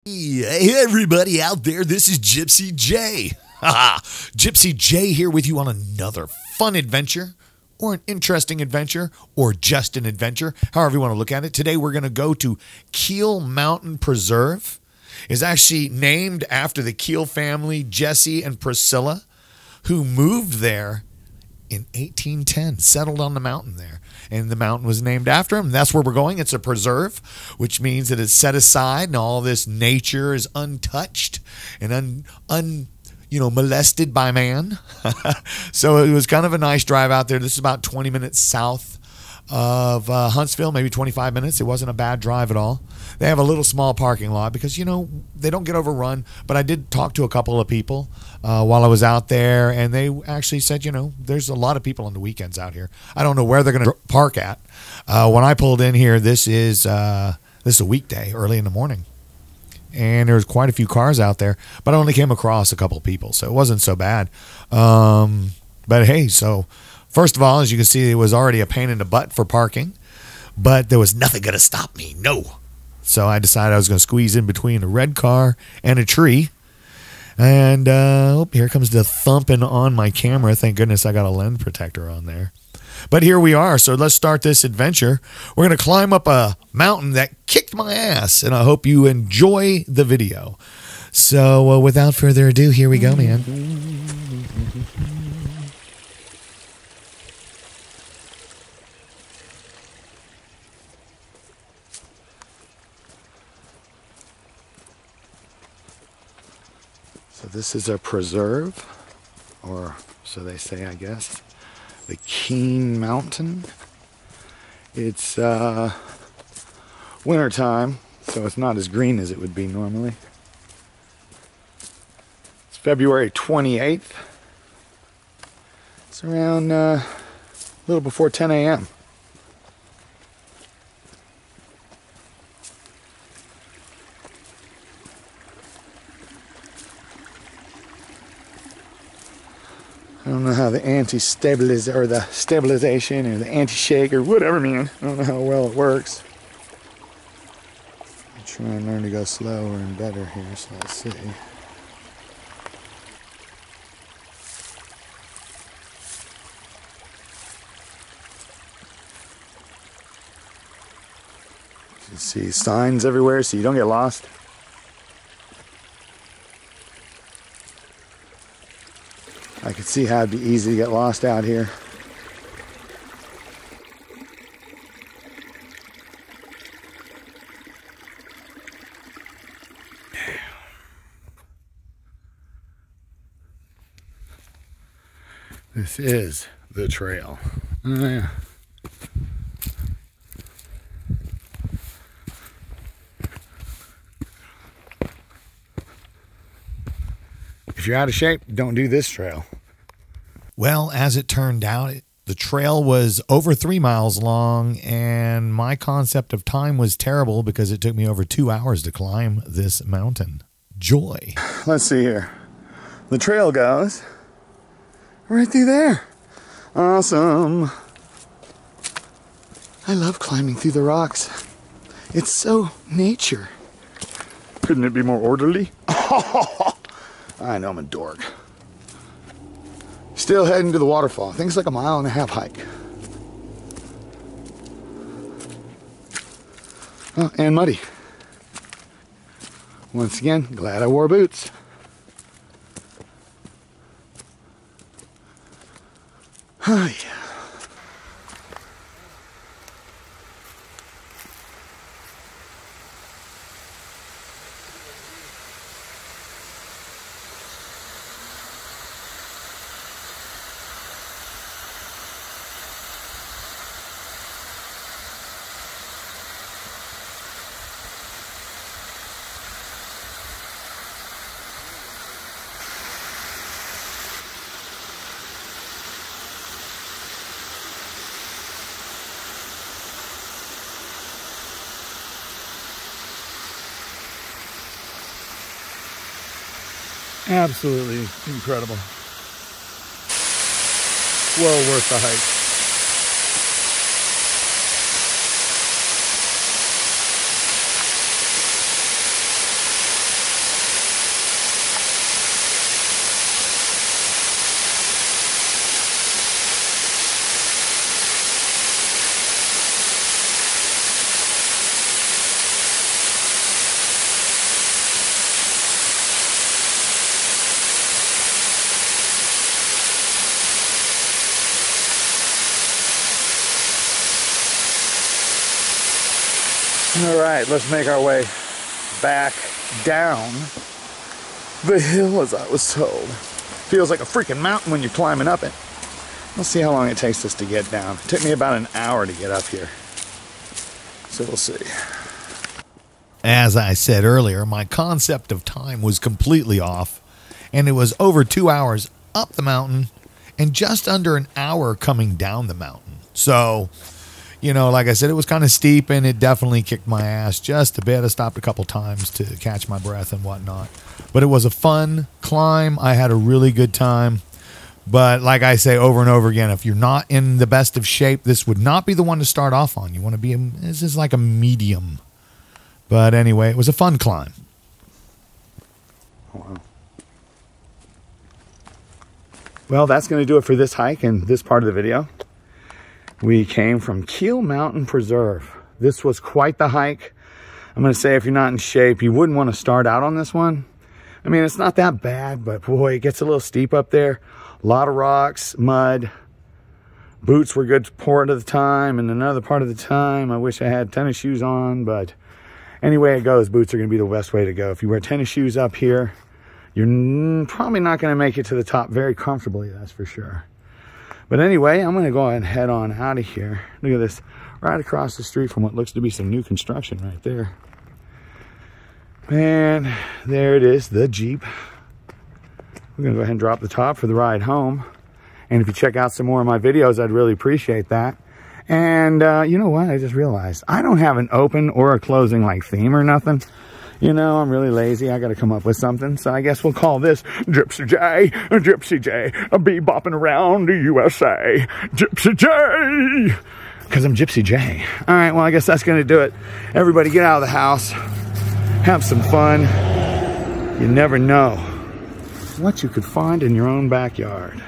Hey everybody out there, this is Gypsy J. Gypsy J here with you on another fun adventure, or an interesting adventure, or just an adventure, however you want to look at it. Today we're going to go to Keel Mountain Preserve. It's actually named after the Keel family, Jesse and Priscilla, who moved there in 1810, settled on the mountain there. And the mountain was named after him. That's where we're going. It's a preserve, which means that it's set aside and all this nature is untouched and molested by man. So it was kind of a nice drive out there. This is about 20 minutes south of Huntsville, maybe 25 minutes. It wasn't a bad drive at all. They have a little small parking lot because, they don't get overrun. But I did talk to a couple of people while I was out there, and they actually said, there's a lot of people on the weekends out here. I don't know where they're going to park at. When I pulled in here, this is a weekday, early in the morning. And there was quite a few cars out there, but I only came across a couple of people, so it wasn't so bad. But hey, so first of all, as you can see, it was already a pain in the butt for parking, but there was nothing going to stop me. No. So I decided I was going to squeeze in between a red car and a tree. And here comes the thumping on my camera. Thank goodness I got a lens protector on there. But here we are. So let's start this adventure. We're going to climb up a mountain that kicked my ass, and I hope you enjoy the video. So without further ado, here we go, man. So this is a preserve, or so they say, I guess. The Keel Mountain. It's winter time, so it's not as green as it would be normally. It's February 28th. It's around a little before 10 a.m. I don't know how the anti-stabilizer or the stabilization or the anti-shake or whatever, man. I don't know how well it works. I'm trying to learn to go slower and better here, so let's see. You can see signs everywhere so you don't get lost. I could see how it'd be easy to get lost out here. This is the trail. Oh, yeah. If you're out of shape, don't do this trail. Well, as it turned out, the trail was over 3 miles long, and my concept of time was terrible because it took me over 2 hours to climb this mountain. Joy. Let's see here. The trail goes right through there. Awesome. I love climbing through the rocks. It's so nature. Couldn't it be more orderly? I know, I'm a dork. Still heading to the waterfall. I think it's like a 1.5 mile hike. Oh, and muddy. Once again, glad I wore boots. Oh, yeah. Absolutely incredible. Well worth the hike. All right, let's make our way back down the hill as I was told. Feels like a freaking mountain when you're climbing up it. Let's see how long it takes us to get down. It took me about an hour to get up here. So we'll see. As I said earlier, my concept of time was completely off, and it was over 2 hours up the mountain and just under an hour coming down the mountain. So, you know, like I said, it was kind of steep, and it definitely kicked my ass just a bit. I stopped a couple times to catch my breath and whatnot. But it was a fun climb. I had a really good time. But like I say over and over again, if you're not in the best of shape, this would not be the one to start off on. You want to be, this is like a medium. But anyway, it was a fun climb. Wow. Well, that's going to do it for this hike and this part of the video. We came from Keel Mountain Preserve. This was quite the hike. I'm going to say if you're not in shape, you wouldn't want to start out on this one. I mean, it's not that bad, but boy, it gets a little steep up there. A lot of rocks, mud. Boots were good part of the time, and another part of the time, I wish I had tennis shoes on, but anyway it goes, boots are going to be the best way to go. If you wear tennis shoes up here, you're probably not going to make it to the top very comfortably, that's for sure. But anyway, I'm going to go ahead and head on out of here. Look at this, right across the street from what looks to be some new construction right there. And there it is, the Jeep. We're going to go ahead and drop the top for the ride home. And if you check out some more of my videos, I'd really appreciate that. And you know what? I just realized I don't have an open or a closing like theme or nothing. You know, I'm really lazy. I got to come up with something. So I guess we'll call this Gypsy J, a bebopping around the USA. Gypsy J, because I'm Gypsy J. All right, well, I guess that's going to do it. Everybody get out of the house. Have some fun. You never know what you could find in your own backyard.